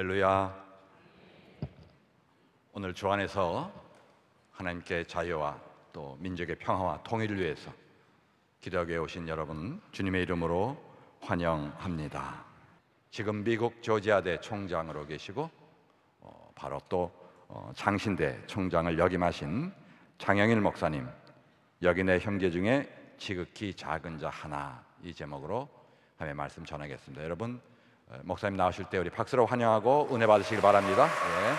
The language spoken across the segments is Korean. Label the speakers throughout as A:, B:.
A: 할렐루야. 오늘 주 안에서 하나님께 자유와 또 민족의 평화와 통일을 위해서 기도하게 오신 여러분, 주님의 이름으로 환영합니다. 지금 미국 조지아대 총장으로 계시고 바로 또 장신대 총장을 역임하신 장영일 목사님, 여기 내 형제 중에 지극히 작은 자 하나, 이 제목으로 하나님의 말씀 전하겠습니다. 여러분, 목사님 나오실 때 우리 박수로 환영하고 은혜 받으시길 바랍니다. 예.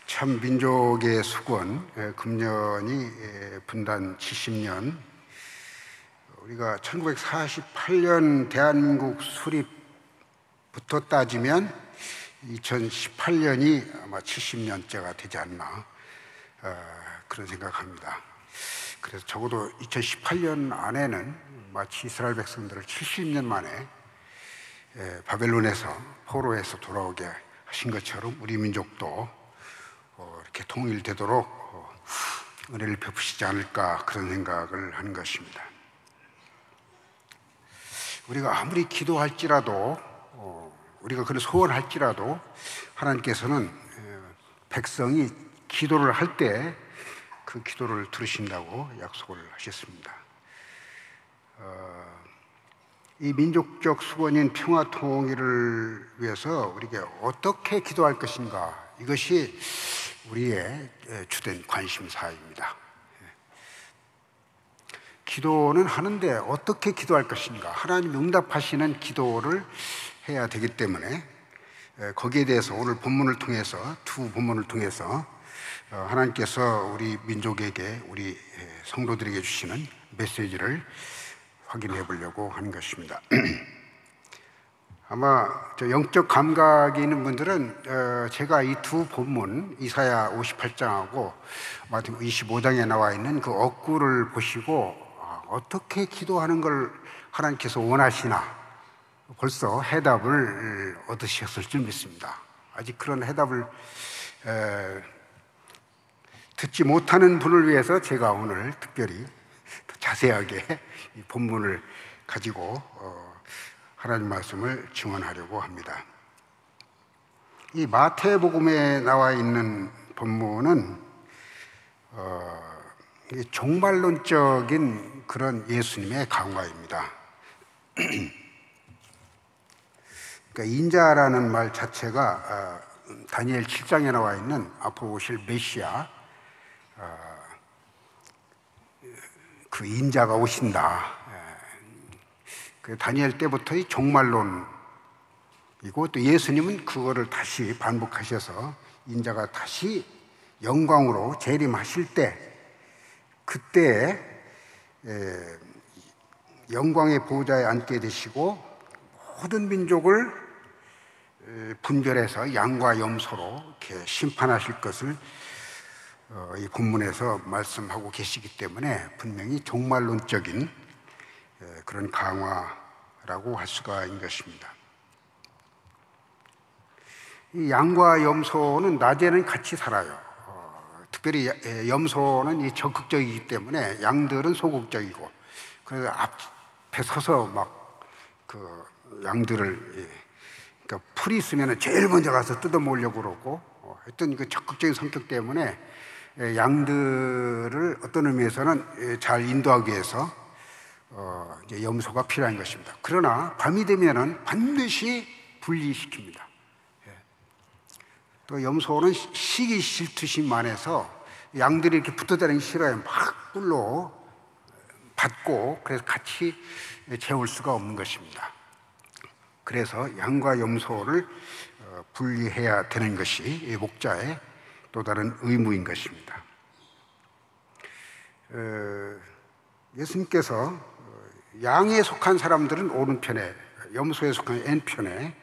B: 참 민족의 수건, 금년이 분단 70년, 우리가 1948년 대한민국 수립부터 따지면 2018년이 아마 70년째가 되지 않나, 그런 생각합니다. 그래서 적어도 2018년 안에는 마치 이스라엘 백성들을 70년 만에 바벨론에서, 포로에서 돌아오게 하신 것처럼 우리 민족도 이렇게 통일되도록 은혜를 베푸시지 않을까, 그런 생각을 하는 것입니다. 우리가 아무리 기도할지라도, 우리가 그런 소원할지라도 하나님께서는 백성이 기도를 할 때 그 기도를 들으신다고 약속을 하셨습니다. 이 민족적 수건인 평화 통일을 위해서 우리가 어떻게 기도할 것인가, 이것이 우리의 주된 관심사입니다. 기도는 하는데 어떻게 기도할 것인가, 하나님 응답하시는 기도를 해야 되기 때문에 거기에 대해서 오늘 본문을 통해서, 두 본문을 통해서 하나님께서 우리 민족에게, 우리 성도들에게 주시는 메시지를 확인해 보려고 하는 것입니다. 아마 영적 감각이 있는 분들은 제가 이 두 본문, 이사야 58장하고 마태복음 25장에 나와 있는 그 억구를 보시고 어떻게 기도하는 걸 하나님께서 원하시나 벌써 해답을 얻으셨을 줄 믿습니다. 아직 그런 해답을 듣지 못하는 분을 위해서 제가 오늘 특별히 더 자세하게 이 본문을 가지고 하나님 말씀을 증언하려고 합니다. 이 마태복음에 나와 있는 본문은 종말론적인 그런 예수님의 강화입니다. 그러니까 인자라는 말 자체가 다니엘 7장에 나와 있는 앞으로 오실 메시아, 그 인자가 오신다. 그 다니엘 때부터의 종말론이고, 또 예수님은 그거를 다시 반복하셔서 인자가 다시 영광으로 재림하실 때, 그때 영광의 보좌에 앉게 되시고 모든 민족을 분별해서 양과 염소로 이렇게 심판하실 것을 이 본문에서 말씀하고 계시기 때문에 분명히 종말론적인 그런 강화라고 할 수가 있는 것입니다. 이 양과 염소는 낮에는 같이 살아요. 특별히 염소는 이 적극적이기 때문에 양들은 소극적이고, 그래서 앞에 서서 막 그 양들을, 그러니까 풀이 있으면 제일 먼저 가서 뜯어 먹으려고 그러고, 어떤 그 적극적인 성격 때문에 양들을 어떤 의미에서는 잘 인도하기 위해서 이제 염소가 필요한 것입니다. 그러나 밤이 되면은 반드시 분리시킵니다. 또 염소는 쉬기 싫듯이 만해서 양들이 이렇게 붙어 다니기 싫어요. 막 뿔로 받고, 그래서 같이 재울 수가 없는 것입니다. 그래서 양과 염소를 분리해야 되는 것이 목자의 또 다른 의무인 것입니다. 예수님께서 양에 속한 사람들은 오른편에, 염소에 속한 왼편에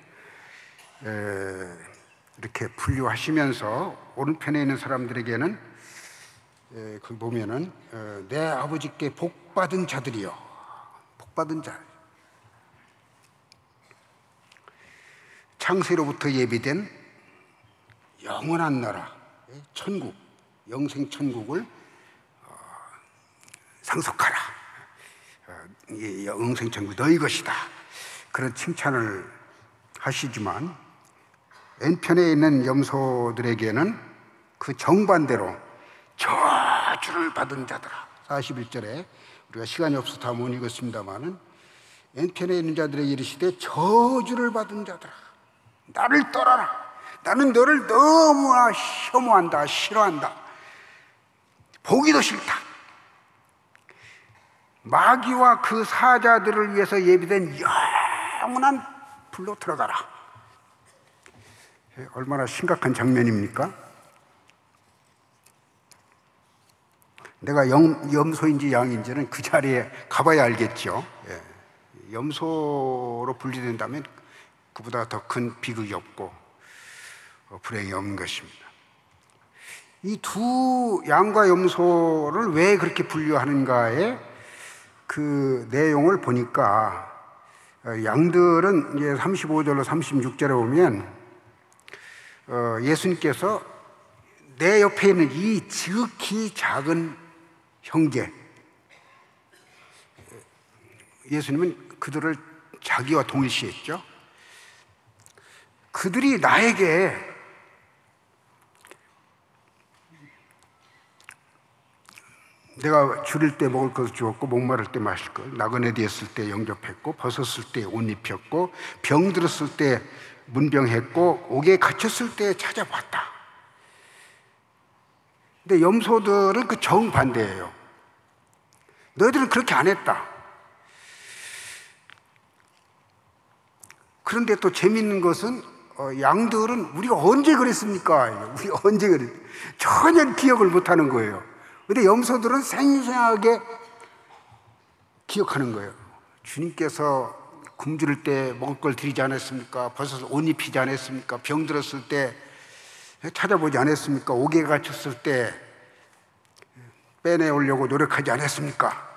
B: 이렇게 분류하시면서, 오른편에 있는 사람들에게는 거기 보면은 내 아버지께 복받은 자들이요, 복받은 자, 창세로부터 예비된 영원한 나라, 천국, 영생 천국을 상속하라. 영생 천국이 너희 것이다. 그런 칭찬을 하시지만 N편에 있는 염소들에게는 그 정반대로 저주를 받은 자들아, 41절에 우리가 시간이 없어서 다 못 읽었습니다마는 N편에 있는 자들에게 이르시되 저주를 받은 자들아, 나를 떠나라. 나는 너를 너무나 혐오한다, 싫어한다, 보기도 싫다. 마귀와 그 사자들을 위해서 예비된 영원한 불로 들어가라. 얼마나 심각한 장면입니까? 내가 염소인지 양인지는 그 자리에 가봐야 알겠죠. 염소로 분리된다면 그보다 더 큰 비극이 없고 불행이 없는 것입니다. 이 두 양과 염소를 왜 그렇게 분류하는가에 그 내용을 보니까 양들은 이제 35절로 36절에 보면 예수님께서 내 옆에 있는 이 지극히 작은 형제, 예수님은 그들을 자기와 동일시했죠. 그들이 나에게 내가 줄일 때 먹을 것을 주었고 목마를 때 마실 것, 나그네 되었을 때 영접했고 벗었을 때 옷 입혔고 병 들었을 때 문병했고 옥에 갇혔을 때 찾아봤다. 근데 염소들은 그 정반대예요. 너희들은 그렇게 안 했다. 그런데 또 재밌는 것은 양들은 우리가 언제 그랬습니까? 우리 언제 그랬? 전혀 기억을 못하는 거예요. 근데 염소들은 생생하게 기억하는 거예요. 주님께서 굶주릴 때 먹을 걸 드리지 않았습니까? 벗어서 옷 입히지 않았습니까? 병 들었을 때 찾아보지 않았습니까? 옥에 갇혔을 때 빼내오려고 노력하지 않았습니까?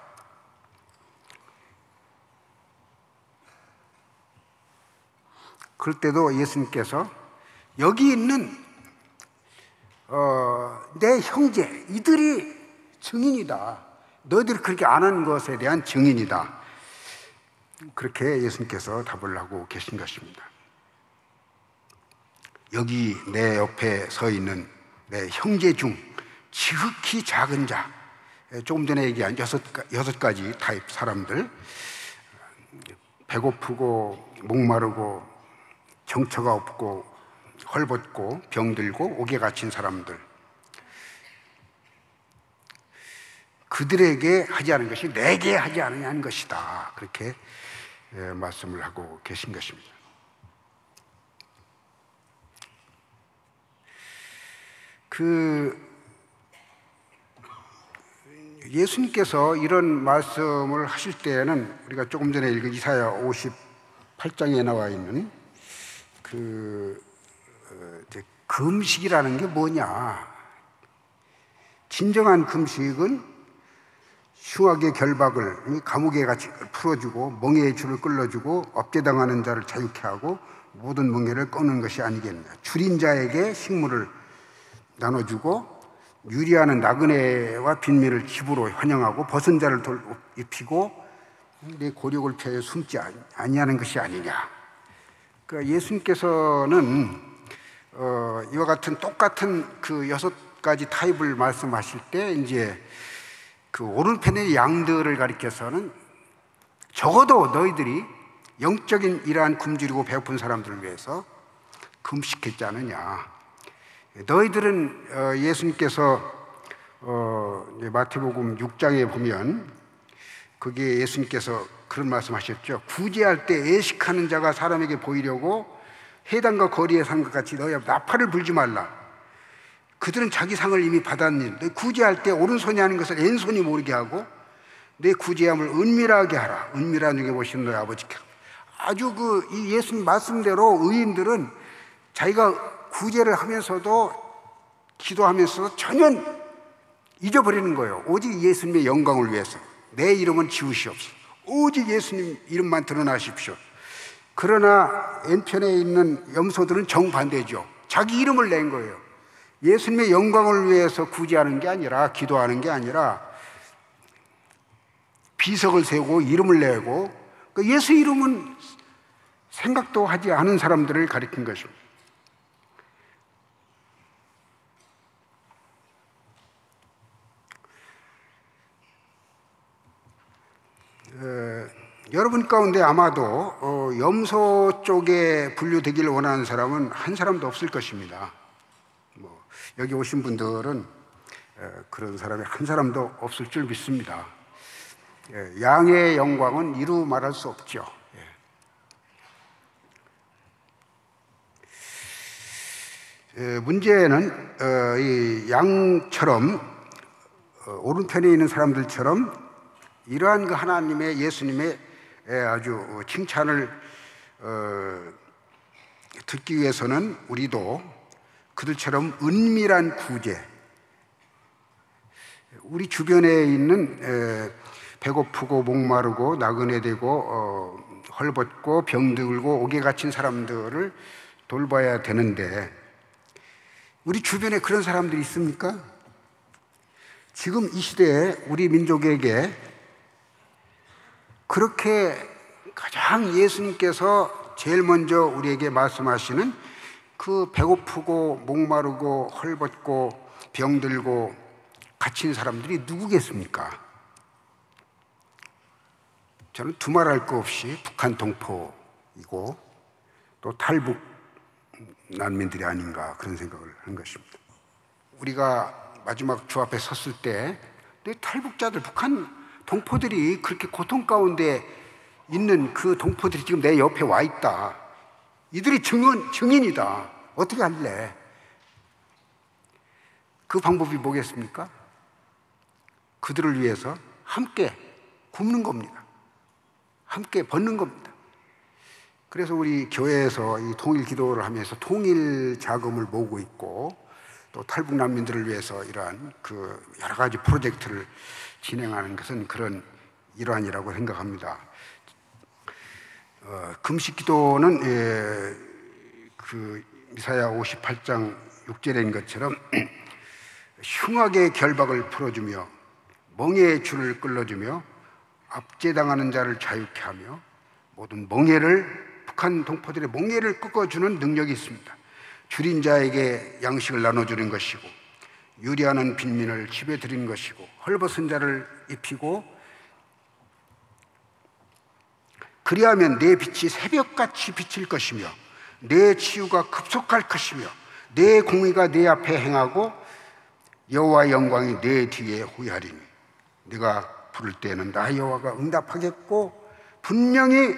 B: 그럴 때도 예수님께서 여기 있는 내 형제, 이들이 증인이다. 너희들이 그렇게 안 하는 것에 대한 증인이다. 그렇게 예수님께서 답을 하고 계신 것입니다. 여기 내 옆에 서 있는 내 형제 중 지극히 작은 자, 조금 전에 얘기한 여섯 가지 타입 사람들, 배고프고 목마르고 정처가 없고 헐벗고 병들고 옥에 갇힌 사람들, 그들에게 하지 않은 것이 내게 하지 않으냐는 것이다. 그렇게 말씀을 하고 계신 것입니다. 예수님께서 이런 말씀을 하실 때에는 우리가 조금 전에 읽은 이사야 58장에 나와 있는 금식이라는 게 뭐냐? 진정한 금식은 흉악의 결박을 감옥에 같이 풀어주고 멍에의 줄을 끌어주고 업죄당하는 자를 자유케 하고 모든 멍에를 꺼는 것이 아니겠느냐. 줄인 자에게 식물을 나눠주고 유리하는 나그네와 빈민을 집으로 환영하고 벗은 자를 입히고 내 고력을 펴 숨지 아니하는 것이 아니냐. 그러니까 예수님께서는 이와 같은 똑같은 그 6가지 타입을 말씀하실 때 이제 그 오른편의 양들을 가리켜서는 적어도 너희들이 영적인 이러한 굶주리고 배고픈 사람들을 위해서 금식했지 않느냐. 너희들은 예수님께서 마태복음 6장에 보면 거기에 예수님께서 그런 말씀하셨죠. 구제할 때 애식하는 자가 사람에게 보이려고 해당과 거리에 산 것 같이 너희 나팔을 불지 말라. 그들은 자기 상을 이미 받았니 너 구제할 때 오른손이 하는 것을 왼손이 모르게 하고 내 구제함을 은밀하게 하라. 은밀한 중에 보시는 너희 아버지께. 아주 이 예수님 말씀대로 의인들은 자기가 구제를 하면서도 기도하면서도 전혀 잊어버리는 거예요. 오직 예수님의 영광을 위해서. 내 이름은 지우시옵소서. 오직 예수님 이름만 드러나십시오. 그러나 N편에 있는 염소들은 정반대죠. 자기 이름을 낸 거예요. 예수님의 영광을 위해서 구제하는 게 아니라, 기도하는 게 아니라 비석을 세우고 이름을 내고, 예수 이름은 생각도 하지 않은 사람들을 가리킨 것입니다. 여러분 가운데 아마도 염소 쪽에 분류되기를 원하는 사람은 한 사람도 없을 것입니다. 여기 오신 분들은 그런 사람이 한 사람도 없을 줄 믿습니다. 양의 영광은 이루 말할 수 없죠. 문제는 이 양처럼 오른편에 있는 사람들처럼 이러한 그 하나님의 예수님의 아주 칭찬을 듣기 위해서는 우리도 그들처럼 은밀한 구제, 우리 주변에 있는 배고프고 목마르고 나그네되고 헐벗고 병들고 옥에 갇힌 사람들을 돌봐야 되는데 우리 주변에 그런 사람들이 있습니까? 지금 이 시대에 우리 민족에게 그렇게 가장 예수님께서 제일 먼저 우리에게 말씀하시는 그 배고프고 목마르고 헐벗고 병들고 갇힌 사람들이 누구겠습니까? 저는 두말할 거 없이 북한 동포이고 또 탈북 난민들이 아닌가 그런 생각을 하는 것입니다. 우리가 마지막 주 앞에 섰을 때 탈북자들, 북한 동포들이 그렇게 고통 가운데 있는 그 동포들이 지금 내 옆에 와 있다. 이들이 증인이다. 어떻게 할래? 그 방법이 뭐겠습니까? 그들을 위해서 함께 굶는 겁니다. 함께 벗는 겁니다. 그래서 우리 교회에서 이 통일 기도를 하면서 통일 자금을 모으고 있고 또 탈북 난민들을 위해서 이러한 그 여러 가지 프로젝트를 진행하는 것은 그런 일환이라고 생각합니다. 금식 기도는 그 이사야 58장 6절인 것처럼 흉악의 결박을 풀어주며 멍에의 줄을 끌어주며 압제당하는 자를 자유케 하며 모든 멍에를, 북한 동포들의 멍에를 꺾어주는 능력이 있습니다. 줄인 자에게 양식을 나눠주는 것이고 유리하는 빈민을 집에 들인 것이고 헐벗은 자를 입히고 그리하면 내 빛이 새벽같이 비칠 것이며 내 치유가 급속할 것이며 내 공의가 내 앞에 행하고 여호와의 영광이 내 뒤에 후회하리니 네가 부를 때에는 나 여호와가 응답하겠고 분명히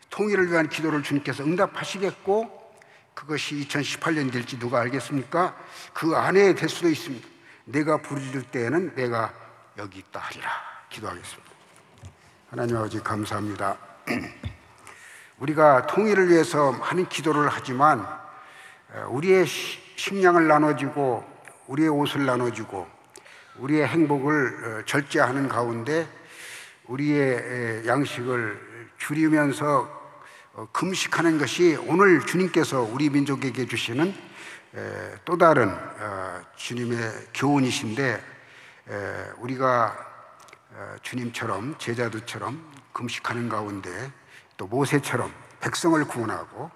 B: 통일을 위한 기도를 주님께서 응답하시겠고 그것이 2018년이 될지 누가 알겠습니까? 그 안에 될 수도 있습니다. 내가 부를 때에는 내가 여기 있다 하리라. 기도하겠습니다. 하나님 아버지 감사합니다. 우리가 통일을 위해서 많은 기도를 하지만 우리의 식량을 나눠주고 우리의 옷을 나눠주고 우리의 행복을 절제하는 가운데 우리의 양식을 줄이면서 금식하는 것이 오늘 주님께서 우리 민족에게 주시는 또 다른 주님의 교훈이신데 우리가 주님처럼 제자들처럼 금식하는 가운데 또 모세처럼 백성을 구원하고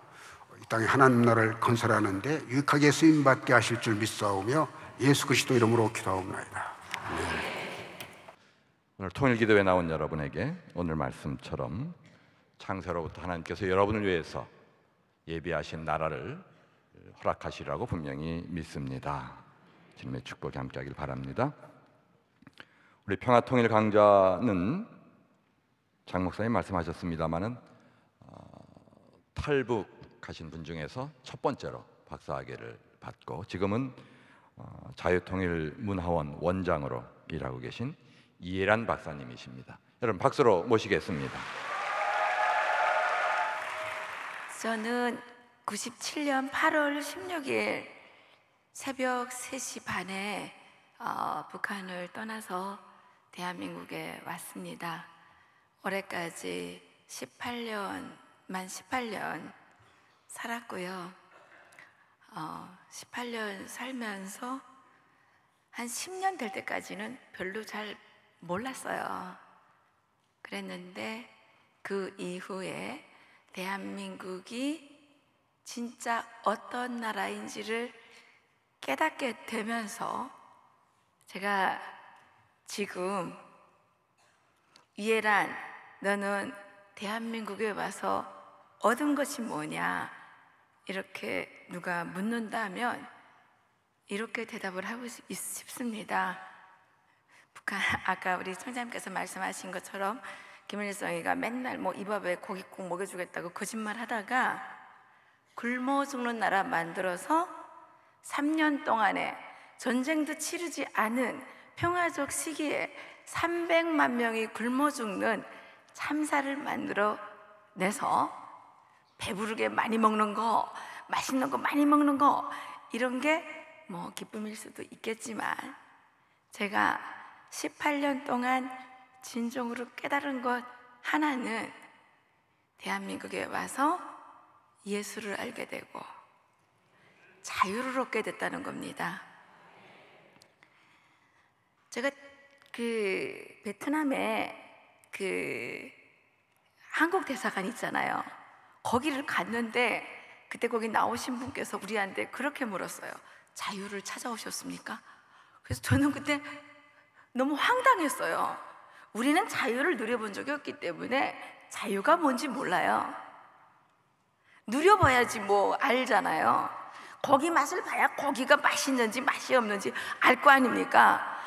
B: 이 땅에 하나님 나라를 건설하는데 유익하게 쓰임받게 하실 줄 믿사오며 예수 그리스도 이름으로 기도하옵나이다.
A: 오늘 통일기도에 나온 여러분에게 오늘 말씀처럼 창세로부터 하나님께서 여러분을 위해서 예비하신 나라를 허락하시라고 분명히 믿습니다. 주님의 축복이 함께하길 바랍니다. 우리 평화통일 강좌는 장 목사님 말씀하셨습니다마는 탈북하신 분 중에서 첫 번째로 박사학위를 받고 지금은 자유통일문화원 원장으로 일하고 계신 이해란 박사님이십니다. 여러분 박수로 모시겠습니다.
C: 저는 97년 8월 16일 새벽 3시 반에 북한을 떠나서 대한민국에 왔습니다. 올해까지 만 18년 살았고요. 18년 살면서 한 10년 될 때까지는 별로 잘 몰랐어요. 그랬는데 그 이후에 대한민국이 진짜 어떤 나라인지를 깨닫게 되면서 제가 지금 이해란, 너는 대한민국에 와서 얻은 것이 뭐냐 이렇게 누가 묻는다면 이렇게 대답을 하고 싶습니다. 북한, 아까 우리 청장님께서 말씀하신 것처럼 김일성이가 맨날 뭐 이 밥에 고기 꼭 먹여주겠다고 거짓말 하다가 굶어 죽는 나라 만들어서 3년 동안에 전쟁도 치르지 않은 평화적 시기에 300만 명이 굶어 죽는 참사를 만들어 내서 배부르게 많이 먹는 거, 맛있는 거 많이 먹는 거, 이런 게 뭐 기쁨일 수도 있겠지만 제가 18년 동안 진정으로 깨달은 것 하나는 대한민국에 와서 예수를 알게 되고 자유를 얻게 됐다는 겁니다. 제가 그 베트남에 그 한국 대사관 있잖아요. 거기를 갔는데 그때 거기 나오신 분께서 우리한테 그렇게 물었어요. 자유를 찾아오셨습니까? 그래서 저는 그때 너무 황당했어요. 우리는 자유를 누려본 적이 없기 때문에 자유가 뭔지 몰라요. 누려봐야지 뭐 알잖아요. 고기 맛을 봐야 고기가 맛있는지 맛이 없는지 알 거 아닙니까?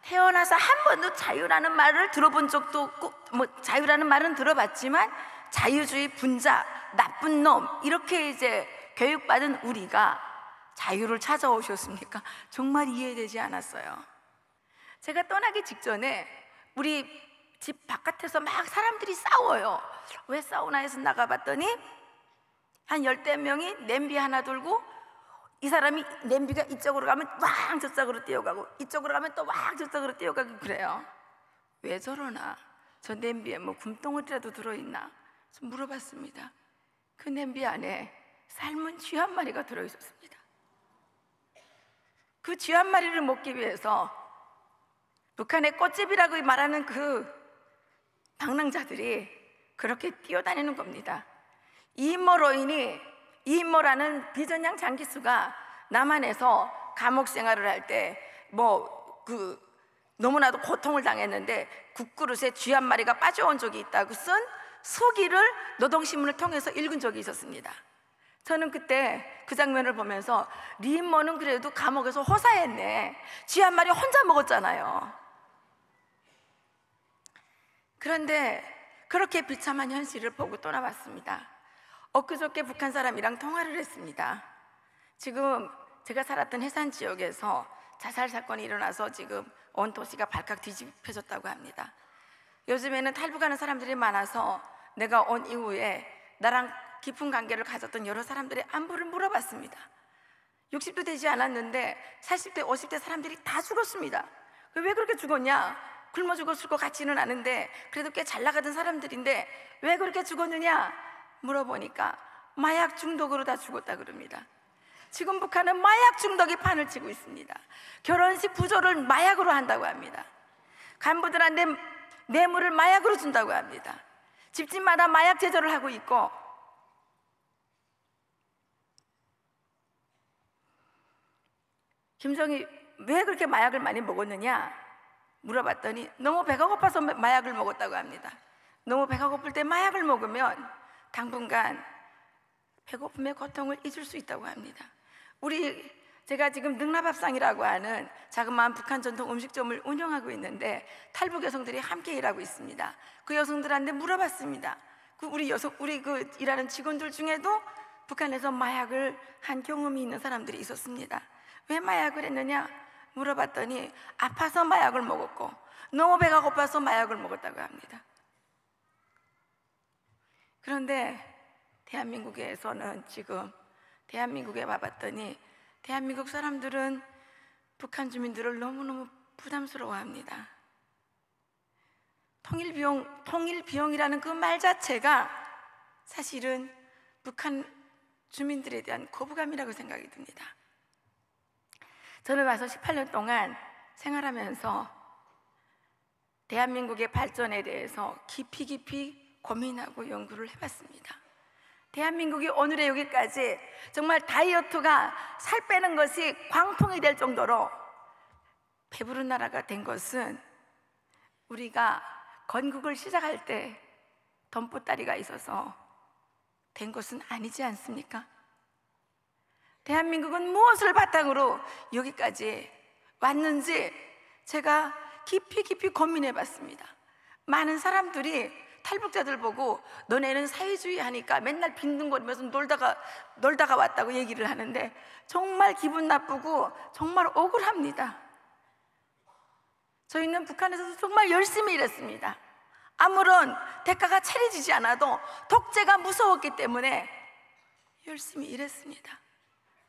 C: 태어나서 한 번도 자유라는 말을 들어본 적도 없고, 뭐 자유라는 말은 들어봤지만 자유주의 분자, 나쁜 놈 이렇게 이제 교육받은 우리가 자유를 찾아오셨습니까? 정말 이해되지 않았어요. 제가 떠나기 직전에 우리 집 바깥에서 막 사람들이 싸워요. 왜 싸우나 해서 나가봤더니 한 10대명이 냄비 하나 들고, 이 사람이 냄비가 이쪽으로 가면 왕 저쪽으로 뛰어가고 이쪽으로 가면 또 왕 저쪽으로 뛰어가고 그래요. 왜 저러나? 저 냄비에 뭐 굼덩어리라도 들어있나? 좀 물어봤습니다. 그 냄비 안에 삶은 쥐 한 마리가 들어있었습니다. 그 쥐 한 마리를 먹기 위해서 북한의 꽃집이라고 말하는 그 방랑자들이 그렇게 뛰어다니는 겁니다. 이인모라는 비전향 장기수가 남한에서 감옥 생활을 할 때 너무나도 고통을 당했는데 국그릇에 쥐 한 마리가 빠져온 적이 있다고 쓴 수기를 노동신문을 통해서 읽은 적이 있었습니다. 저는 그때 그 장면을 보면서 리인모는 그래도 감옥에서 호사했네. 쥐 한 마리 혼자 먹었잖아요. 그런데 그렇게 비참한 현실을 보고 떠나왔습니다. 엊그저께 북한 사람이랑 통화를 했습니다. 지금 제가 살았던 해산 지역에서 자살 사건이 일어나서 지금 온 도시가 발칵 뒤집혀졌다고 합니다. 요즘에는 탈북하는 사람들이 많아서 내가 온 이후에 나랑 깊은 관계를 가졌던 여러 사람들의 안부를 물어봤습니다. 60도 되지 않았는데 40대, 50대 사람들이 다 죽었습니다. 왜 그렇게 죽었냐? 굶어 죽었을 것 같지는 않은데 그래도 꽤 잘 나가던 사람들인데 왜 그렇게 죽었느냐 물어보니까 마약 중독으로 다 죽었다 그럽니다. 지금 북한은 마약 중독이 판을 치고 있습니다. 결혼식 부조를 마약으로 한다고 합니다. 간부들한테 뇌물을 마약으로 준다고 합니다. 집집마다 마약 제조를 하고 있고, 김정희 왜 그렇게 마약을 많이 먹었느냐 물어봤더니 너무 배가 고파서 마약을 먹었다고 합니다. 너무 배가 고플 때 마약을 먹으면 당분간 배고픔의 고통을 잊을 수 있다고 합니다. 제가 지금 능라밥상이라고 하는 자그마한 북한 전통 음식점을 운영하고 있는데 탈북 여성들이 함께 일하고 있습니다. 그 여성들한테 물어봤습니다. 우리 일하는 직원들 중에도 북한에서 마약을 한 경험이 있는 사람들이 있었습니다. 왜 마약을 했느냐 물어봤더니 아파서 마약을 먹었고 너무 배가 고파서 마약을 먹었다고 합니다. 그런데 대한민국에서는 지금 대한민국에 와봤더니 대한민국 사람들은 북한 주민들을 너무너무 부담스러워합니다. 통일비용이라는 그 말 자체가 사실은 북한 주민들에 대한 거부감이라고 생각이 듭니다. 저는 와서 18년 동안 생활하면서 대한민국의 발전에 대해서 깊이 고민하고 연구를 해봤습니다. 대한민국이 오늘의 여기까지 정말 다이어트가 살 빼는 것이 광풍이 될 정도로 배부른 나라가 된 것은 우리가 건국을 시작할 때 덤보다리가 있어서 된 것은 아니지 않습니까? 대한민국은 무엇을 바탕으로 여기까지 왔는지 제가 깊이 고민해 봤습니다. 많은 사람들이 탈북자들 보고 너네는 사회주의 하니까 맨날 빈둥거리면서 놀다가 왔다고 얘기를 하는데 정말 기분 나쁘고 정말 억울합니다. 저희는 북한에서도 정말 열심히 일했습니다. 아무런 대가가 차려지지 않아도 독재가 무서웠기 때문에 열심히 일했습니다.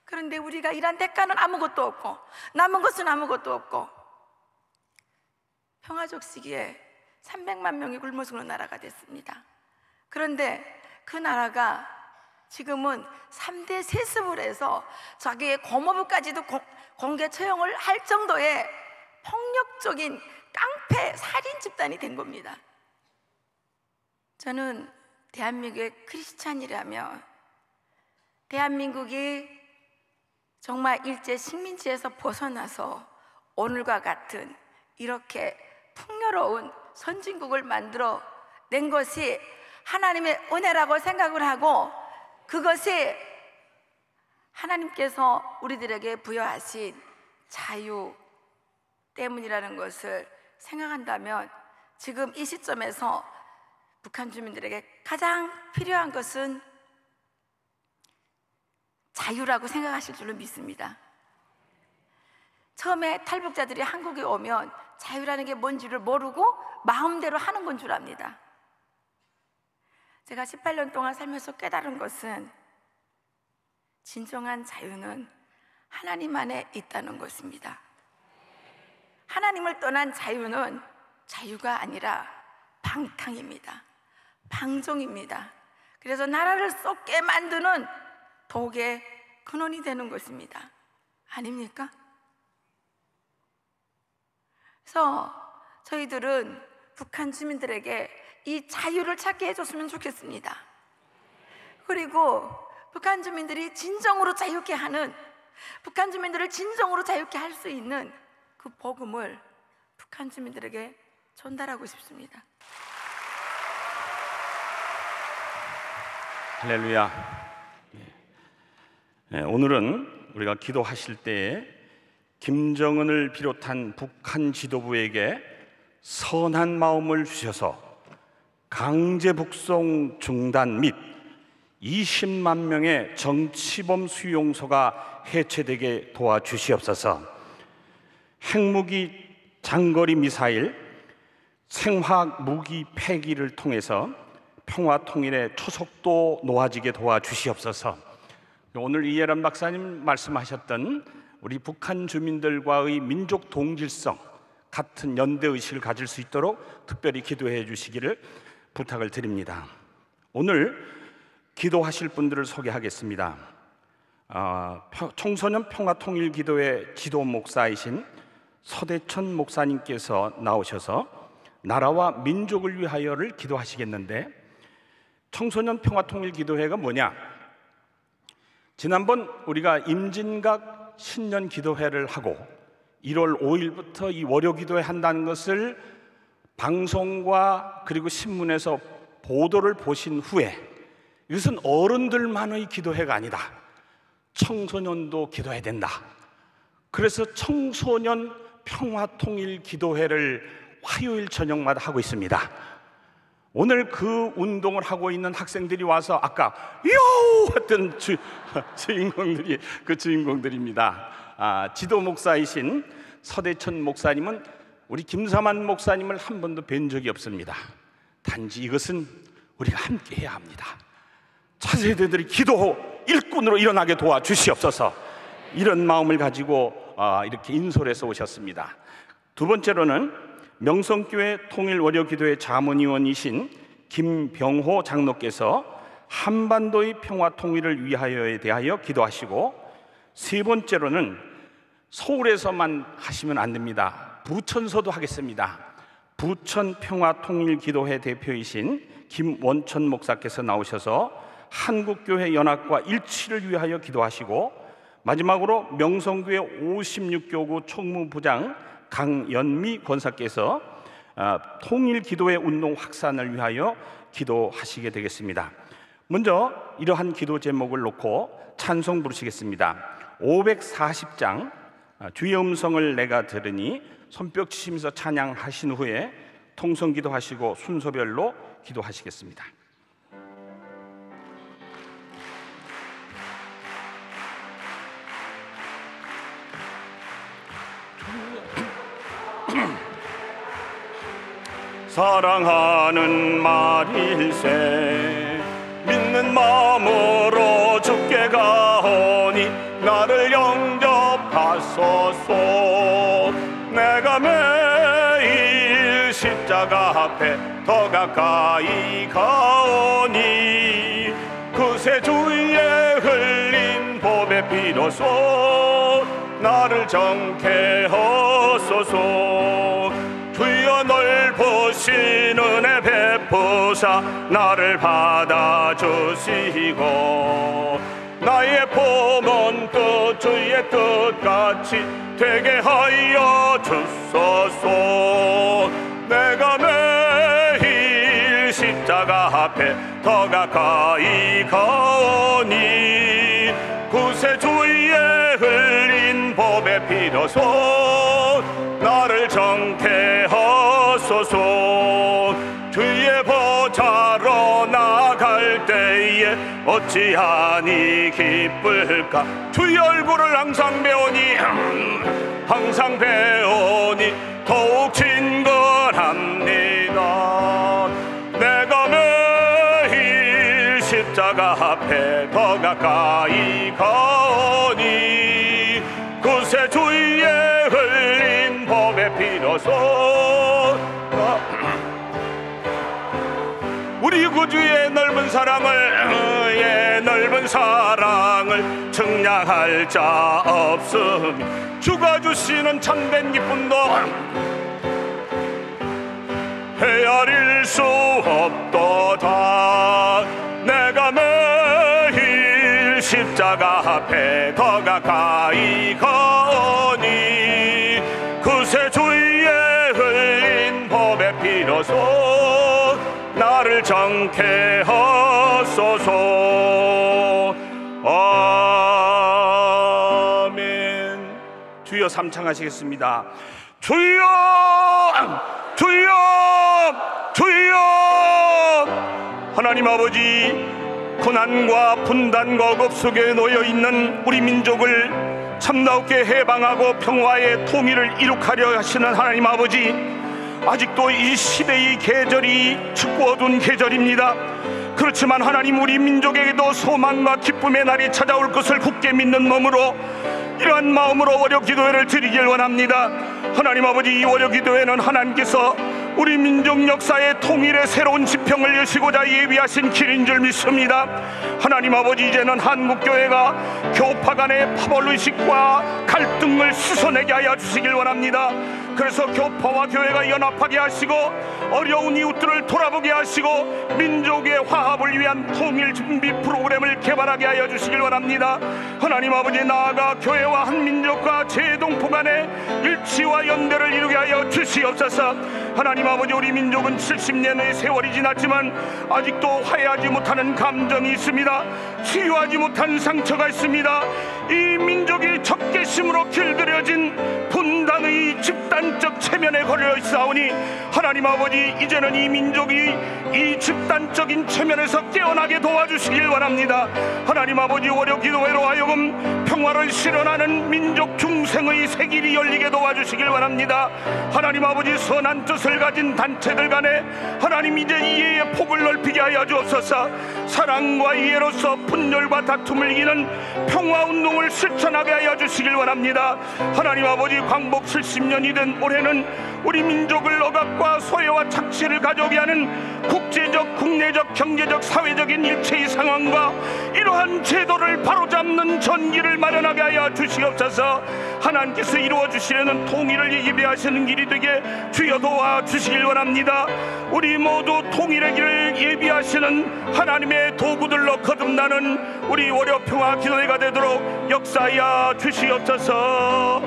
C: 그런데 우리가 일한 대가는 아무것도 없고 남은 것은 아무것도 없고 평화적 시기에 300만 명이 굶어 죽는 나라가 됐습니다. 그런데 그 나라가 지금은 3대 세습을 해서 자기의 고모부까지도 공개 처형을 할 정도의 폭력적인 깡패 살인 집단이 된 겁니다. 저는 대한민국의 크리스찬이라면 대한민국이 정말 일제 식민지에서 벗어나서 오늘과 같은 이렇게 풍요로운 선진국을 만들어 낸 것이 하나님의 은혜라고 생각을 하고 그것이 하나님께서 우리들에게 부여하신 자유 때문이라는 것을 생각한다면 지금 이 시점에서 북한 주민들에게 가장 필요한 것은 자유라고 생각하실 줄로 믿습니다. 처음에 탈북자들이 한국에 오면 자유라는 게 뭔지를 모르고 마음대로 하는 건 줄 압니다. 제가 18년 동안 살면서 깨달은 것은 진정한 자유는 하나님 안에 있다는 것입니다. 하나님을 떠난 자유는 자유가 아니라 방탕입니다. 방종입니다. 그래서 나라를 썩게 만드는 독의 근원이 되는 것입니다. 아닙니까? 그래서 저희들은 북한 주민들에게 이 자유를 찾게 해줬으면 좋겠습니다. 그리고 북한 주민들이 진정으로 자유케 하는, 북한 주민들을 진정으로 자유케 할 수 있는 그 복음을 북한 주민들에게 전달하고 싶습니다.
D: 할렐루야. 오늘은 우리가 기도하실 때에 김정은을 비롯한 북한 지도부에게 선한 마음을 주셔서 강제 북송 중단 및 20만 명의 정치범 수용소가 해체되게 도와주시옵소서. 핵무기, 장거리 미사일, 생화학 무기 폐기를 통해서 평화 통일의 초속도 놓아지게 도와주시옵소서. 오늘 이해란 박사님 말씀하셨던 우리 북한 주민들과의 민족 동질성 같은 연대의식을 가질 수 있도록 특별히 기도해 주시기를 부탁을 드립니다. 오늘 기도하실 분들을 소개하겠습니다. 청소년 평화통일기도회 지도 목사이신 서대천 목사님께서 나오셔서 나라와 민족을 위하여를 기도하시겠는데, 청소년 평화통일기도회가 뭐냐? 지난번 우리가 임진각 신년 기도회를 하고 1월 5일부터 이 월요 기도회 한다는 것을 방송과 그리고 신문에서 보도를 보신 후에 이것은 어른들만의 기도회가 아니다, 청소년도 기도해야 된다. 그래서 청소년 평화통일 기도회를 화요일 저녁마다 하고 있습니다. 오늘 그 운동을 하고 있는 학생들이 와서 아까 요 했던 주인공들이 그 주인공들입니다. 지도 목사이신 서대천 목사님은 우리 김사만 목사님을 한 번도 뵌 적이 없습니다. 단지 이것은 우리가 함께 해야 합니다. 차세대들이 기도 일꾼으로 일어나게 도와주시옵소서. 이런 마음을 가지고 이렇게 인솔해서 오셨습니다. 두 번째로는 명성교회 통일월요기도회 자문위원이신 김병호 장로께서 한반도의 평화 통일을 위하여에 대하여 기도하시고, 세 번째로는 서울에서만 하시면 안 됩니다. 부천서도 하겠습니다. 부천 평화 통일 기도회 대표이신 김원천 목사께서 나오셔서 한국교회 연합과 일치를 위하여 기도하시고, 마지막으로 명성교회 56교구 총무부장 강연미 권사께서 통일기도회 운동 확산을 위하여 기도하시게 되겠습니다. 먼저 이러한 기도 제목을 놓고 찬송 부르시겠습니다. 540장 주의 음성을 내가 들으니 손뼉 치시면서 찬양하신 후에 통성기도 하시고 순서별로 기도하시겠습니다. 사랑하는 말일세 믿는 마음으로 주께 가오니 나를 영접하소서. 내가 매일 십자가 앞에 더 가까이 가오니 그새 주위에 흘린 보배 비로소 나를 정케 하소서. 주여 넓으신 은혜 베푸사 나를 받아주시고 나의 품은 뜻 주의 뜻같이 되게 하여 주소서. 내가 매일 십자가 앞에 더 가까이 가오니 구세 주위에 흘린 보배 비로소 나를 정케 하소서. 주의 보좌로 나갈 때에 어찌하니 기쁠까. 주의 얼굴을 항상 배우니 항상 배우니 더욱 친근합니다. 내가 매일 십자가 앞에 더 가까이 가오니 그새 주위에 흘린 법의 비로소 우리 구주의 넓은 사랑을 측량할 자 없음. 주가 주시는 참된 기쁨도 헤아릴 수 없도다. 내가 매일 십자가 앞에 더 가까이 가오니 그새 주위에 흘린 법의 피로소 나를 정케 하소서. 아멘. 주여 삼창하시겠습니다. 주여 주여 주여. 하나님 아버지, 고난과 분단과 억압 속에 놓여있는 우리 민족을 참다롭게 해방하고 평화의 통일을 이룩하려 하시는 하나님 아버지, 아직도 이 시대의 계절이 춥고 어두운 계절입니다. 그렇지만 하나님, 우리 민족에게도 소망과 기쁨의 날이 찾아올 것을 굳게 믿는 몸으로 이러한 마음으로 월요기도회를 드리길 원합니다. 하나님 아버지, 이 월요기도회는 하나님께서 우리 민족 역사의 통일의 새로운 지평을 여시고자 예비하신 길인 줄 믿습니다. 하나님 아버지, 이제는 한국교회가 교파 간의 파벌의식과 갈등을 씻어내게 하여 주시길 원합니다. 그래서 교파와 교회가 연합하게 하시고 어려운 이웃들을 돌아보게 하시고 민족의 화합을 위한 통일 준비 프로그램을 개발하게 하여 주시길 원합니다. 하나님 아버지, 나아가 교회와 한민족과 재동포 간의 일치와 연대를 이루게 하여 주시옵소서. 하나님 아버지, 우리 민족은 70년의 세월이 지났지만 아직도 화해하지 못하는 감정이 있습니다. 치유하지 못한 상처가 있습니다. 이 민족이 적개심으로 길들여진 분단의 집단적 체면에 걸려 있사오니 하나님 아버지, 이제는 이 민족이 이 집단적인 체면에서 깨어나게 도와주시길 원합니다. 하나님 아버지, 월요기도회로 하여금 평화를 실현하는 민족 중생의 새길이 열리게 도와주시길 원합니다. 하나님 아버지, 선한 뜻을 가진 단체들 간에 하나님 이제 이해의 폭을 넓히게 하여 주옵소서. 사랑과 이해로서 분열과 다툼을 이기는 평화운동을 실천하게 하여 주시길 원합니다. 하나님 아버지, 광복 70년이 된 올해는 우리 민족을 억압과 소외와 착취를 가져오게 하는 국제적, 국내적, 경제적, 사회적인 일체의 상황과 이러한 제도를 바로잡는 전기를 마련하게 하여 주시옵소서. 하나님께서 이루어 주시려는 통일을 예비하시는 길이 되게 주여 도와 주시길 원합니다. 우리 모두 통일의 길을 예비하시는 하나님의 도구들로 거듭나는 우리 월요평화기도회가 되도록 역사하여 주시옵소서.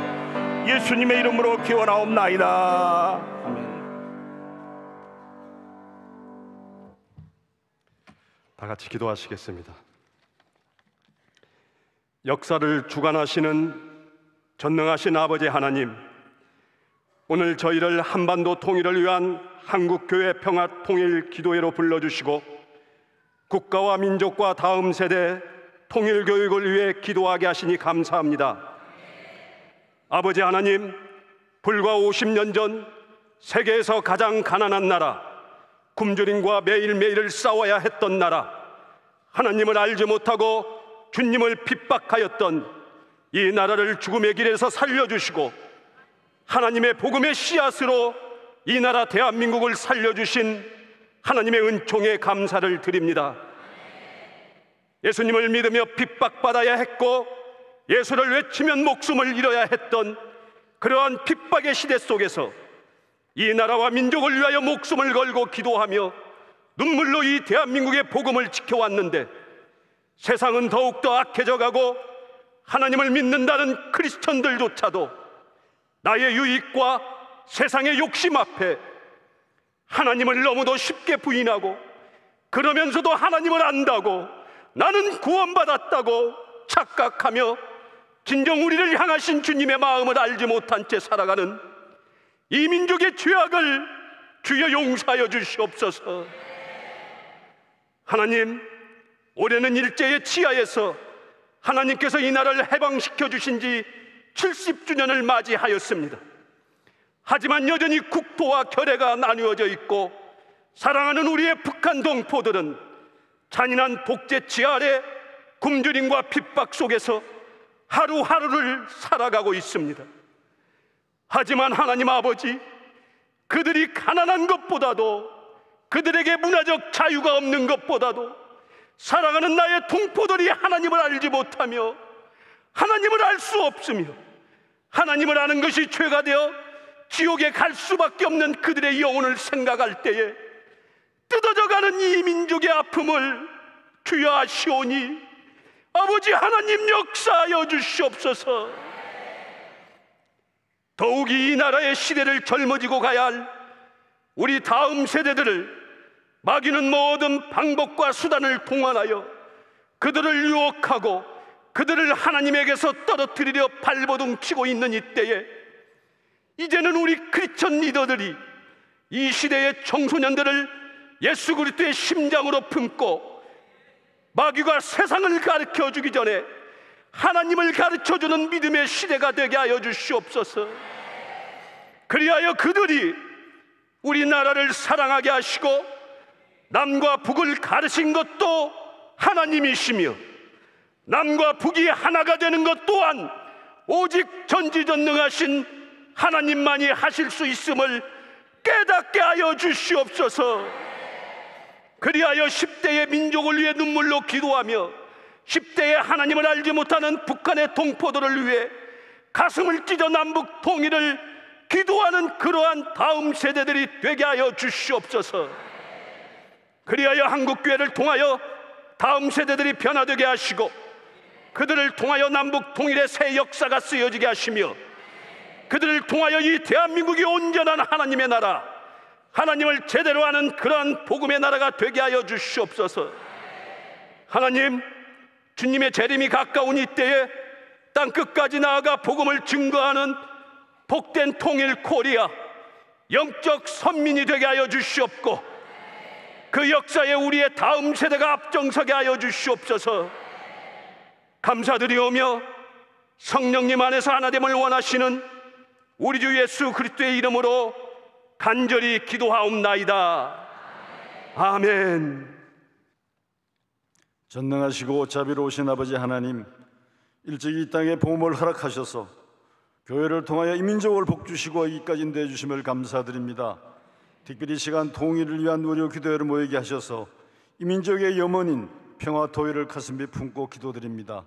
D: 예수님의 이름으로 기원하옵나이다. 아멘.
E: 다 같이 기도하시겠습니다. 역사를 주관하시는 전능하신 아버지 하나님, 오늘 저희를 한반도 통일을 위한 한국교회 평화통일기도회로 불러주시고 국가와 민족과 다음 세대 통일교육을 위해 기도하게 하시니 감사합니다. 아버지 하나님, 불과 50년 전 세계에서 가장 가난한 나라, 굶주림과 매일매일 싸워야 했던 나라, 하나님을 알지 못하고 주님을 핍박하였던 이 나라를 죽음의 길에서 살려주시고 하나님의 복음의 씨앗으로 이 나라 대한민국을 살려주신 하나님의 은총에 감사를 드립니다. 예수님을 믿으며 핍박받아야 했고 예수를 외치면 목숨을 잃어야 했던 그러한 핍박의 시대 속에서 이 나라와 민족을 위하여 목숨을 걸고 기도하며 눈물로 이 대한민국의 복음을 지켜왔는데 세상은 더욱더 악해져 가고 하나님을 믿는다는 크리스천들조차도 나의 유익과 세상의 욕심 앞에 하나님을 너무도 쉽게 부인하고 그러면서도 하나님을 안다고 나는 구원받았다고 착각하며 진정 우리를 향하신 주님의 마음을 알지 못한 채 살아가는 이 민족의 죄악을 주여 용서하여 주시옵소서. 하나님, 올해는 일제의 치하에서 하나님께서 이 나라를 해방시켜 주신 지 70주년을 맞이하였습니다. 하지만 여전히 국토와 결의가 나누어져 있고 사랑하는 우리의 북한 동포들은 잔인한 독재치 아래 굶주림과 핍박 속에서 하루하루를 살아가고 있습니다. 하지만 하나님 아버지, 그들이 가난한 것보다도 그들에게 문화적 자유가 없는 것보다도 사랑하는 나의 동포들이 하나님을 알지 못하며 하나님을 알 수 없으며 하나님을 아는 것이 죄가 되어 지옥에 갈 수밖에 없는 그들의 영혼을 생각할 때에 뜯어져가는 이 민족의 아픔을 주여 아시오니 아버지 하나님 역사하여 주시옵소서. 더욱이 이 나라의 시대를 젊어지고 가야 할 우리 다음 세대들을 마귀는 모든 방법과 수단을 동원하여 그들을 유혹하고 그들을 하나님에게서 떨어뜨리려 발버둥 치고 있는 이때에 이제는 우리 크리스천 리더들이 이 시대의 청소년들을 예수 그리스도의 심장으로 품고 마귀가 세상을 가르쳐주기 전에 하나님을 가르쳐주는 믿음의 시대가 되게 하여 주시옵소서. 그리하여 그들이 우리나라를 사랑하게 하시고 남과 북을 가르신 것도 하나님이시며 남과 북이 하나가 되는 것 또한 오직 전지전능하신 하나님만이 하실 수 있음을 깨닫게 하여 주시옵소서. 그리하여 10대의 민족을 위해 눈물로 기도하며 10대의 하나님을 알지 못하는 북한의 동포들을 위해 가슴을 찢어 남북 통일을 기도하는 그러한 다음 세대들이 되게 하여 주시옵소서. 그리하여 한국교회를 통하여 다음 세대들이 변화되게 하시고 그들을 통하여 남북 통일의 새 역사가 쓰여지게 하시며 그들을 통하여 이 대한민국이 온전한 하나님의 나라, 하나님을 제대로 아는 그러한 복음의 나라가 되게 하여 주시옵소서. 하나님, 주님의 재림이 가까운 이때에 땅끝까지 나아가 복음을 증거하는 복된 통일 코리아 영적 선민이 되게 하여 주시옵고 그 역사에 우리의 다음 세대가 앞장서게 하여 주시옵소서. 감사드리오며 성령님 안에서 하나됨을 원하시는 우리 주 예수 그리스도의 이름으로 간절히 기도하옵나이다. 아멘.
F: 전능하시고 자비로우신 아버지 하나님, 일찍 이 땅에 복음을 허락하셔서 교회를 통하여 이 민족을 복주시고 여기까지 인도해 주심을 감사드립니다. 특별히 시간 통일을 위한 노력 기도회를 모이게 하셔서 이 민족의 염원인 평화 토일을 가슴에 품고 기도드립니다.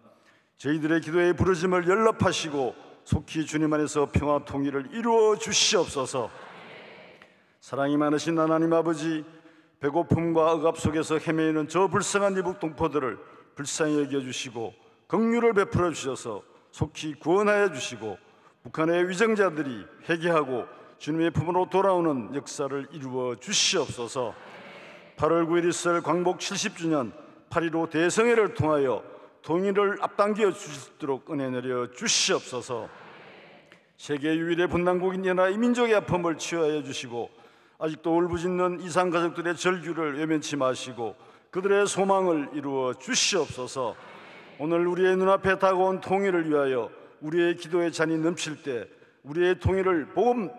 F: 저희들의 기도의 부르심을 연락하시고 속히 주님 안에서 평화 통일을 이루어 주시옵소서. 사랑이 많으신 하나님 아버지, 배고픔과 억압 속에서 헤매이는 저 불쌍한 이북 동포들을 불쌍히 여겨주시고 긍휼을 베풀어 주셔서 속히 구원하여 주시고 북한의 위정자들이 회개하고 주님의 품으로 돌아오는 역사를 이루어 주시옵소서. 8월 9일 있을 광복 70주년 8.15 대성회를 통하여 통일을 앞당겨 주시도록 은혜 내려 주시옵소서. 세계 유일의 분단국인 연하 이 민족의 아픔을 치유하여 주시고 아직도 울부짖는 이산 가족들의 절규를 외면치 마시고 그들의 소망을 이루어 주시옵소서. 오늘 우리의 눈앞에 다가온 통일을 위하여 우리의 기도의 잔이 넘칠 때 우리의 통일을 복음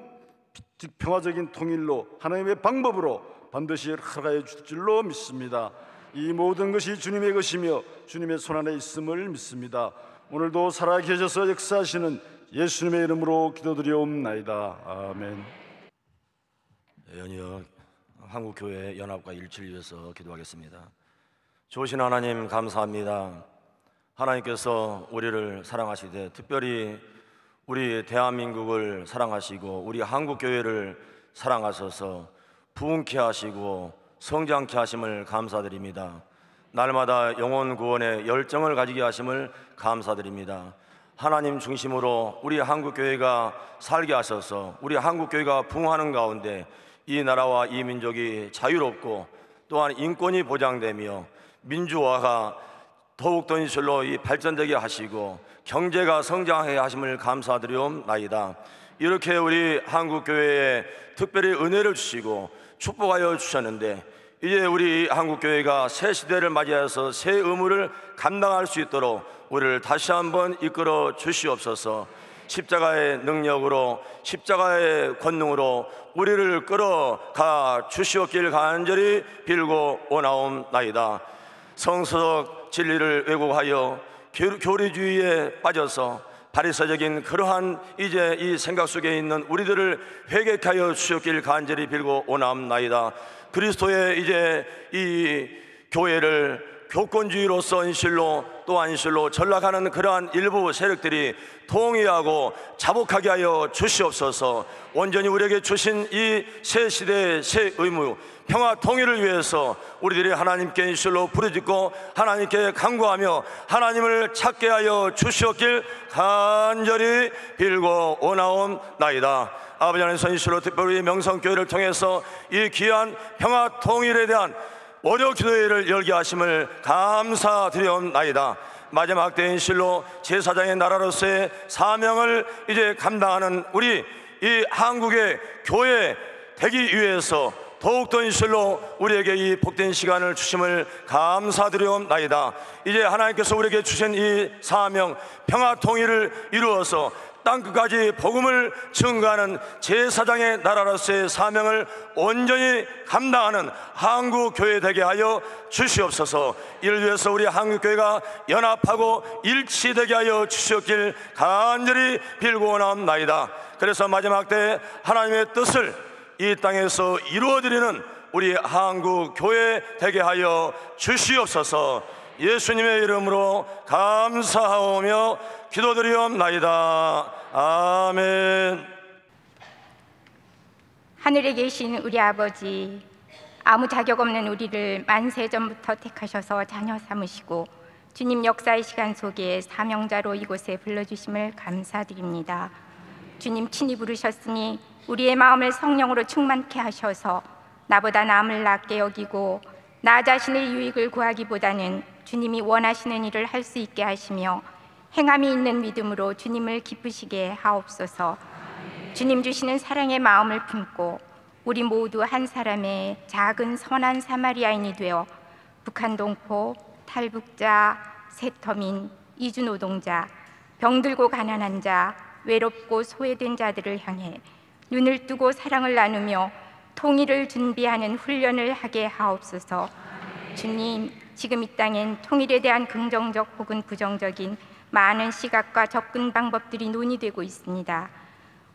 F: 즉 평화적인 통일로 하나님의 방법으로 반드시 허락하여 줄 줄로 믿습니다. 이 모든 것이 주님의 것이며 주님의 손안에 있음을 믿습니다. 오늘도 살아계셔서 역사하시는 예수님의 이름으로 기도드리옵나이다. 아멘.
G: 연이어 한국교회 연합과 일치를 위해서 기도하겠습니다. 좋으신 하나님 감사합니다. 하나님께서 우리를 사랑하시되 특별히 우리 대한민국을 사랑하시고 우리 한국교회를 사랑하셔서 부흥케 하시고 성장케 하심을 감사드립니다. 날마다 영혼 구원의 열정을 가지게 하심을 감사드립니다. 하나님 중심으로 우리 한국교회가 살게 하셔서 우리 한국교회가 부흥하는 가운데 이 나라와 이 민족이 자유롭고 또한 인권이 보장되며 민주화가 더욱더 이슬로 발전되게 하시고 경제가 성장하게 하심을 감사드리옵나이다. 이렇게 우리 한국교회에 특별히 은혜를 주시고 축복하여 주셨는데 이제 우리 한국교회가 새 시대를 맞이해서 새 의무를 감당할 수 있도록 우리를 다시 한번 이끌어 주시옵소서. 십자가의 능력으로 십자가의 권능으로 우리를 끌어가 주시옵길 간절히 빌고 오나옵나이다. 성서적 진리를 왜곡하여 교리주의에 빠져서 바리새적인 그러한 이제 이 생각 속에 있는 우리들을 회개케 하여 주시옵길 간절히 빌고 오나옵나이다. 그리스도의 이제 이 교회를 교권주의로서 인실로 또 안실로 전락하는 그러한 일부 세력들이 통일하고 자복하게 하여 주시옵소서. 온전히 우리에게 주신 이 새 시대의 새 의무 평화 통일을 위해서 우리들이 하나님께 인실로 부르짖고 하나님께 간구하며 하나님을 찾게 하여 주시옵길 간절히 빌고 오나옵나이다. 아버지 하나님 인실로 특별히 명성교회를 통해서 이 귀한 평화 통일에 대한 월요 기도회를 열게 하심을 감사드리옵나이다. 마지막 때인 실로 제사장의 나라로서의 사명을 이제 감당하는 우리 이 한국의 교회 되기 위해서 더욱더 인실로 우리에게 이 복된 시간을 주심을 감사드리옵나이다. 이제 하나님께서 우리에게 주신 이 사명 평화 통일을 이루어서 땅끝까지 복음을 증거하는 제사장의 나라로서의 사명을 온전히 감당하는 한국교회 되게 하여 주시옵소서. 이를 위해서 우리 한국교회가 연합하고 일치되게 하여 주시옵길 간절히 빌고 오나옵나이다. 그래서 마지막 때 하나님의 뜻을 이 땅에서 이루어드리는 우리 한국교회 되게 하여 주시옵소서. 예수님의 이름으로 감사하오며 기도드리옵나이다. 아멘.
H: 하늘에 계신 우리 아버지, 아무 자격 없는 우리를 만세전부터 택하셔서 자녀 삼으시고 주님 역사의 시간 속에 사명자로 이곳에 불러주심을 감사드립니다. 주님 친히 부르셨으니 우리의 마음을 성령으로 충만케 하셔서 나보다 남을 낮게 여기고 나 자신의 유익을 구하기보다는 주님이 원하시는 일을 할 수 있게 하시며 행함이 있는 믿음으로 주님을 기쁘시게 하옵소서. 주님 주시는 사랑의 마음을 품고 우리 모두 한 사람의 작은 선한 사마리아인이 되어 북한 동포, 탈북자, 세터민, 이주노동자, 병들고 가난한 자, 외롭고 소외된 자들을 향해 눈을 뜨고 사랑을 나누며 통일을 준비하는 훈련을 하게 하옵소서. 주님, 지금 이 땅엔 통일에 대한 긍정적 혹은 부정적인 많은 시각과 접근 방법들이 논의되고 있습니다.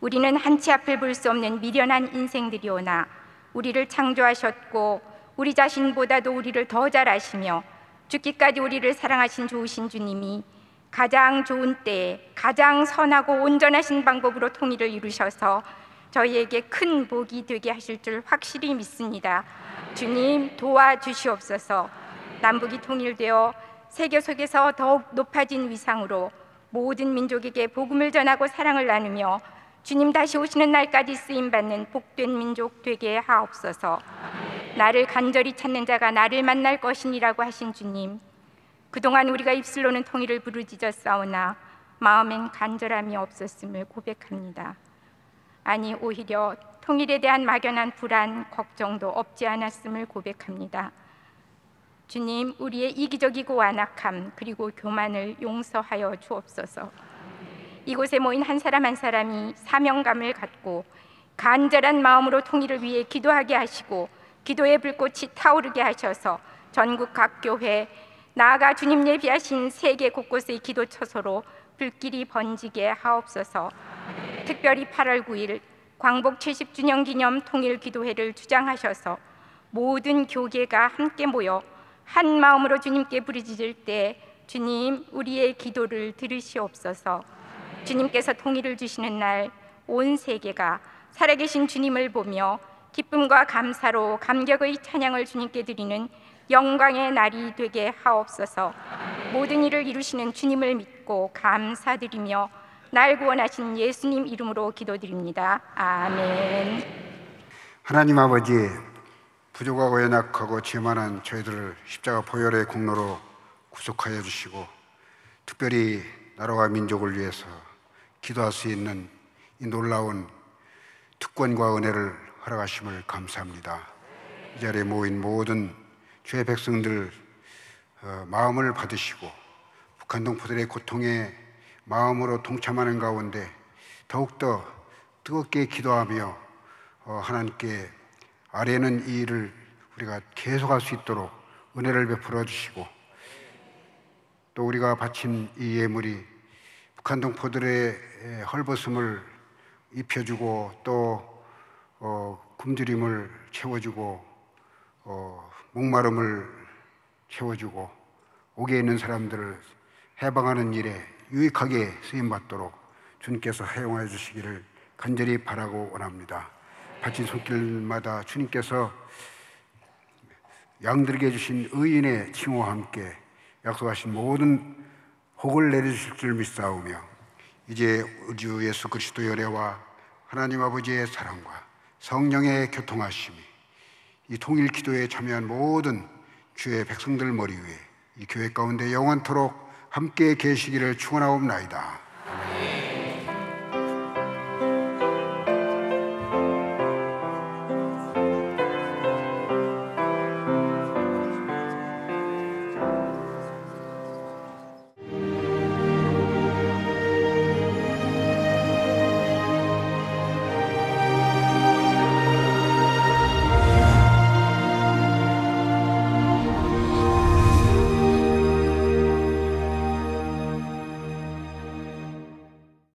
H: 우리는 한치 앞을 볼 수 없는 미련한 인생들이오나 우리를 창조하셨고 우리 자신보다도 우리를 더 잘 아시며 죽기까지 우리를 사랑하신 좋으신 주님이 가장 좋은 때에 가장 선하고 온전하신 방법으로 통일을 이루셔서 저희에게 큰 복이 되게 하실 줄 확실히 믿습니다. 주님 도와주시옵소서. 남북이 통일되어 세계 속에서 더욱 높아진 위상으로 모든 민족에게 복음을 전하고 사랑을 나누며 주님 다시 오시는 날까지 쓰임받는 복된 민족 되게 하옵소서. 나를 간절히 찾는 자가 나를 만날 것이니라고 하신 주님, 그동안 우리가 입술로는 통일을 부르짖었사오나 마음엔 간절함이 없었음을 고백합니다. 아니 오히려 통일에 대한 막연한 불안, 걱정도 없지 않았음을 고백합니다. 주님, 우리의 이기적이고 완악함 그리고 교만을 용서하여 주옵소서. 이곳에 모인 한 사람 한 사람이 사명감을 갖고 간절한 마음으로 통일을 위해 기도하게 하시고 기도의 불꽃이 타오르게 하셔서 전국 각 교회, 나아가 주님 예비하신 세계 곳곳의 기도 처소로 불길이 번지게 하옵소서. 특별히 8월 9일 광복 70주년 기념 통일 기도회를 주장하셔서 모든 교계가 함께 모여 한 마음으로 주님께 부르짖을 때 주님 우리의 기도를 들으시옵소서. 주님께서 통일을 주시는 날 온 세계가 살아계신 주님을 보며 기쁨과 감사로 감격의 찬양을 주님께 드리는 영광의 날이 되게 하옵소서. 모든 일을 이루시는 주님을 믿고 감사드리며 날 구원하신 예수님 이름으로 기도드립니다. 아멘.
B: 하나님 아버지, 부족하고 연약하고 죄 많은 저희들을 십자가 보혈의 공로로 구속하여 주시고 특별히 나라와 민족을 위해서 기도할 수 있는 이 놀라운 특권과 은혜를 허락하심을 감사합니다. 이 자리에 모인 모든 주의 백성들 마음을 받으시고 북한 동포들의 고통에 마음으로 동참하는 가운데 더욱더 뜨겁게 기도하며 하나님께 아뢰는 이 일을 우리가 계속할 수 있도록 은혜를 베풀어 주시고 또 우리가 바친 이 예물이 북한 동포들의 헐벗음을 입혀주고 또 굶주림을 채워주고 목마름을 채워주고 옥에 있는 사람들을 해방하는 일에 유익하게 쓰임받도록 주님께서 사용하여 주시기를 간절히 바라고 원합니다. 바친 손길마다 주님께서 양들에게 주신 의인의 칭호와 함께 약속하신 모든 복을 내려주실 줄 믿사오며 이제 우리 주 예수 그리스도의 은혜와 하나님 아버지의 사랑과 성령의 교통하심이 이 통일 기도에 참여한 모든 주의 백성들 머리 위에 이 교회 가운데 영원토록 함께 계시기를 축원하옵나이다.